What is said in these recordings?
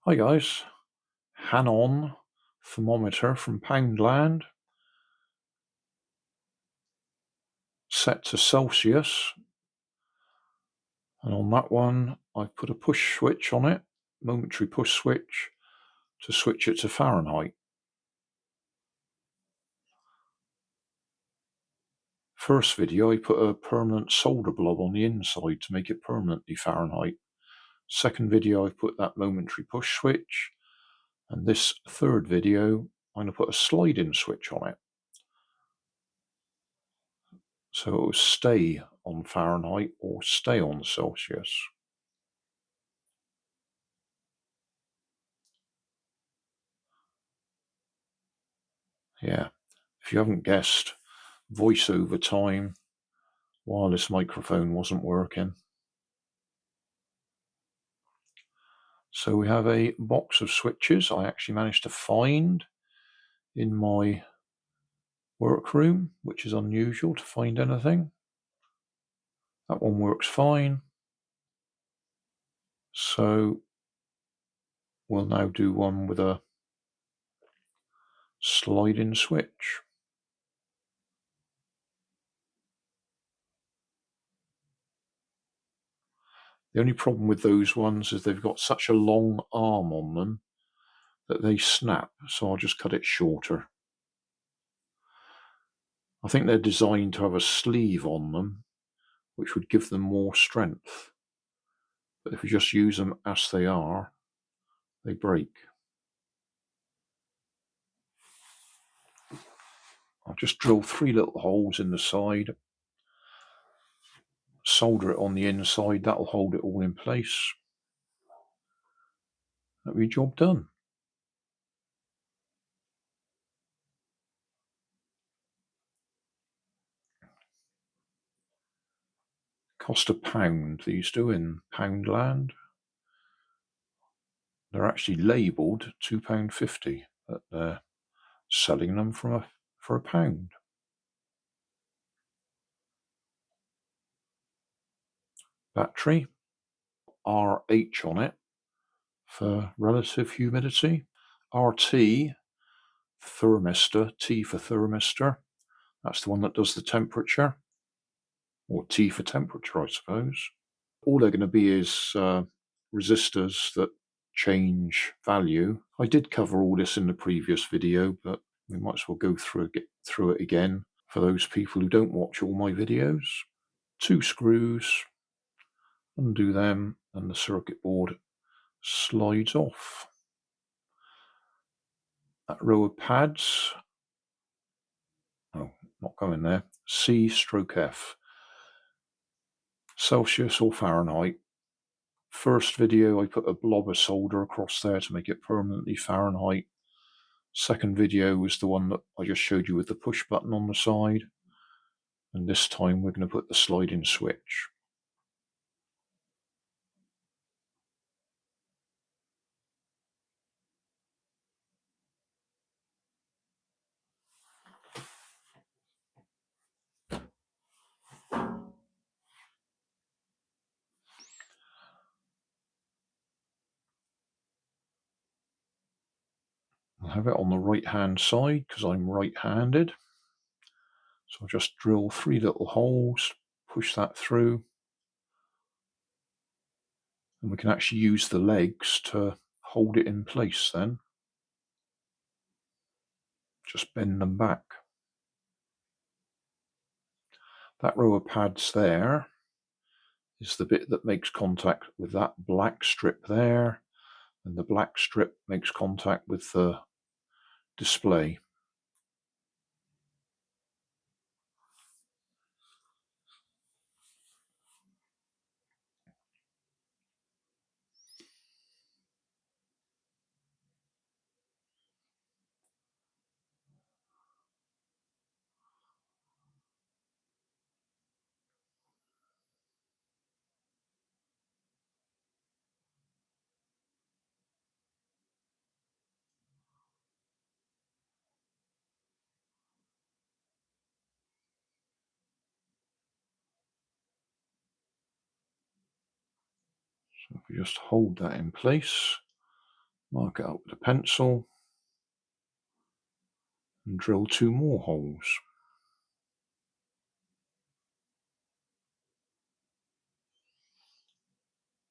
Hi guys, Hannon Thermometer from Poundland, set to Celsius, and on that one I've put a push switch on it, momentary push switch, to switch it to Fahrenheit. First video I put a permanent solder blob on the inside to make it permanently Fahrenheit. Second video I put that momentary push switch, and this third video I'm going to put a slide-in switch on it, so it will stay on Fahrenheit or stay on Celsius. Yeah, if you haven't guessed, voiceover time, wireless microphone wasn't working. So we have a box of switches I actually managed to find in my workroom, which is unusual to find anything. That one works fine. So we'll now do one with a slide-in switch. The only problem with those ones is they've got such a long arm on them that they snap, so I'll just cut it shorter. I think they're designed to have a sleeve on them, which would give them more strength. But if you just use them as they are, they break. I'll just drill 3 little holes in the side, solder it on the inside, that'll hold it all in place. That'll be job done. Cost £1, these do, in Poundland. They're actually labelled £2.50, but they're selling them for £1. Battery, RH on it for relative humidity. RT, thermistor, T for thermistor. That's the one that does the temperature, or T for temperature, I suppose. All they're going to be is resistors that change value. I did cover all this in the previous video, but we might as well go through it again for those people who don't watch all my videos. 2 screws, undo them, and the circuit board slides off. That row of pads, oh, not going there, C/F, Celsius or Fahrenheit. First video I put a blob of solder across there to make it permanently Fahrenheit. Second video was the one that I just showed you with the push button on the side, and this time we're going to put the sliding switch. I'll have it on the right hand side because I'm right-handed. So I'll just drill 3 little holes, push that through, and we can actually use the legs to hold it in place then. Just bend them back. That row of pads there is the bit that makes contact with that black strip there, and the black strip makes contact with the display. So if we just hold that in place, Mark it out with a pencil and drill 2 more holes.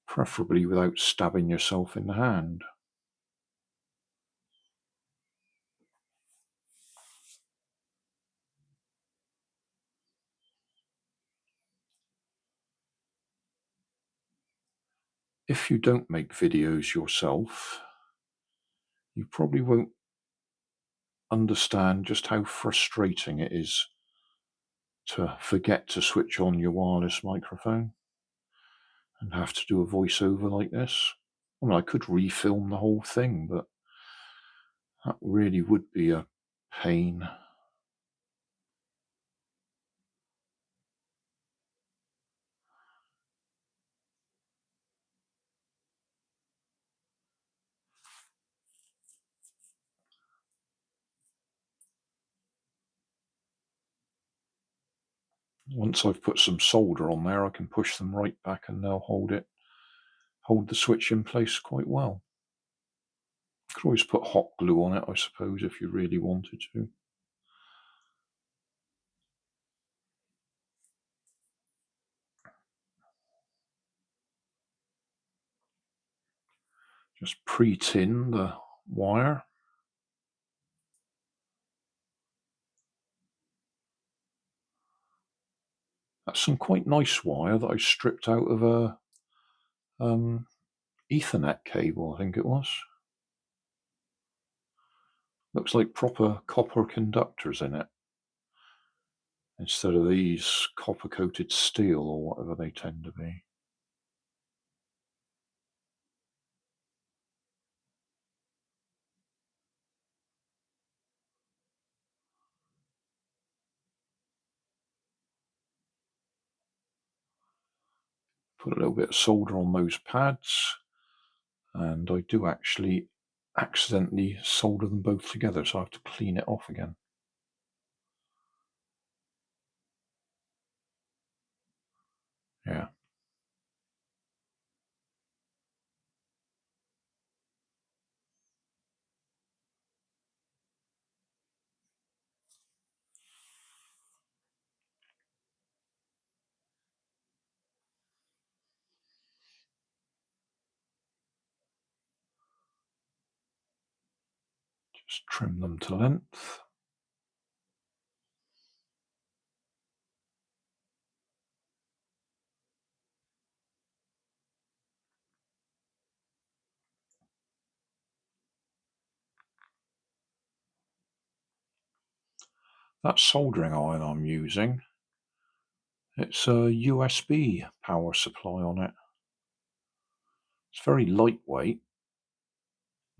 Preferably without stabbing yourself in the hand. If you don't make videos yourself, you probably won't understand just how frustrating it is to forget to switch on your wireless microphone and have to do a voiceover like this. I mean, I could refilm the whole thing, but that really would be a pain. Once I've put some solder on there, I can push them right back and they'll hold the switch in place quite well. You could always put hot glue on it, I suppose, if you really wanted to. Just pre-tin the wire. That's some quite nice wire that I stripped out of a Ethernet cable, I think it was. Looks like proper copper conductors in it, instead of these copper-coated steel or whatever they tend to be. Put a little bit of solder on those pads, and I do actually accidentally solder them both together, so I have to clean it off again. Yeah. Just trim them to length. That soldering iron I'm using, it's a USB power supply on it. It's very lightweight,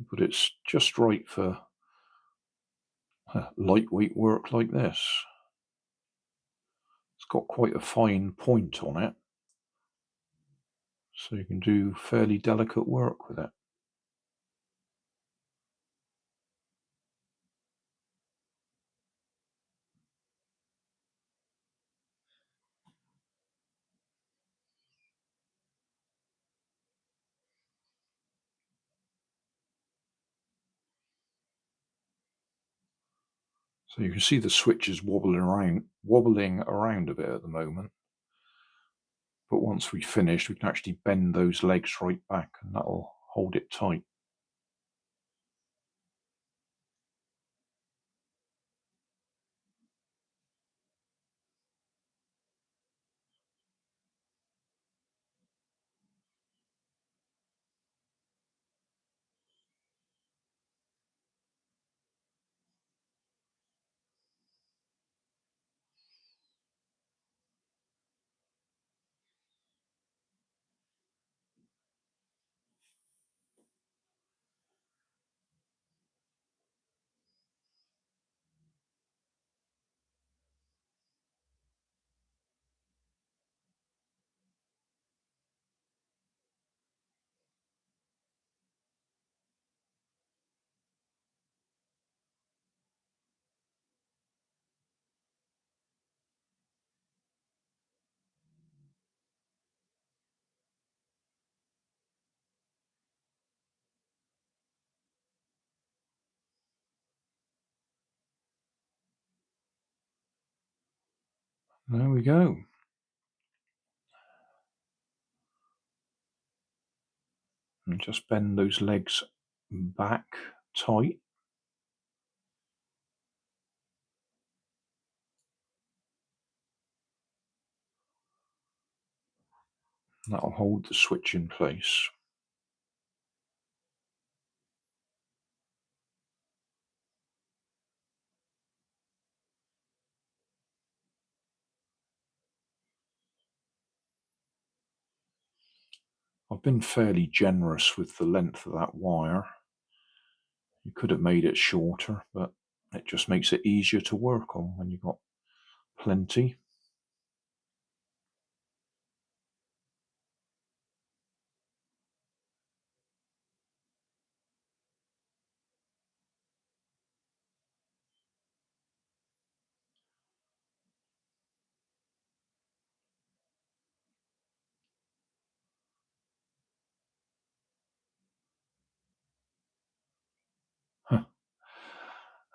but it's just right for lightweight work like this. It's got quite a fine point on it, so you can do fairly delicate work with it. So you can see the switch is wobbling around a bit at the moment. But once we finish, we can actually bend those legs right back, and that'll hold it tight. There we go. And just bend those legs back tight. That'll hold the switch in place. I've been fairly generous with the length of that wire. You could have made it shorter, but it just makes it easier to work on when you've got plenty.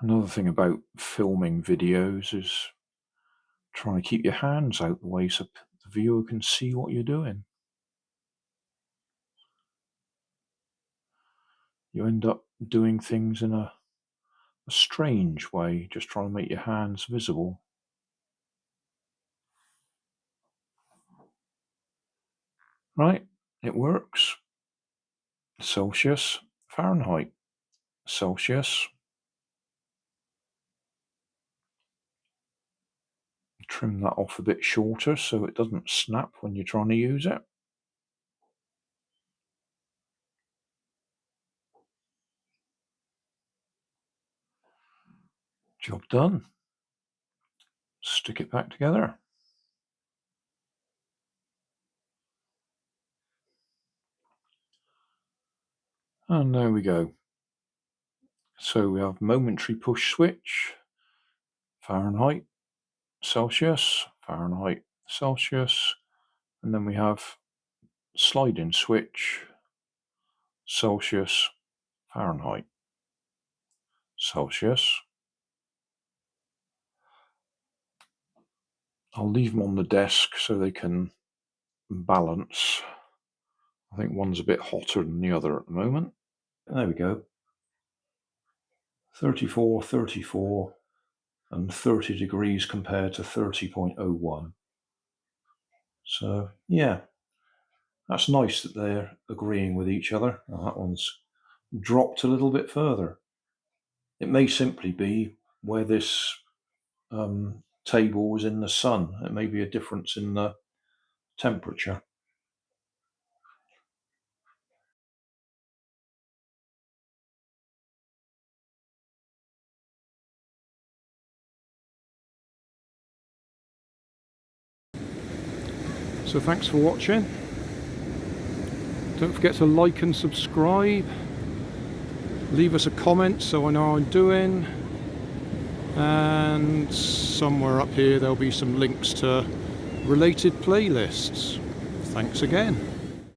Another thing about filming videos is trying to keep your hands out the way so the viewer can see what you're doing. You end up doing things in a strange way, just trying to make your hands visible. Right, it works. Celsius, Fahrenheit, Celsius. Trim that off a bit shorter so it doesn't snap when you're trying to use it. Job done. Stick it back together. And there we go. So we have momentary push switch, Fahrenheit, Celsius, Fahrenheit, Celsius, and then we have sliding switch, Celsius, Fahrenheit, Celsius. I'll leave them on the desk so they can balance. I think one's a bit hotter than the other at the moment. There we go. 34, 34, and 30 degrees compared to 30.01. So, yeah, that's nice that they're agreeing with each other. Oh, that one's dropped a little bit further. It may simply be where this table was in the sun. It may be a difference in the temperature. So thanks for watching. Don't forget to like and subscribe. Leave us a comment so I know how I'm doing. And somewhere up here there'll be some links to related playlists. Thanks again.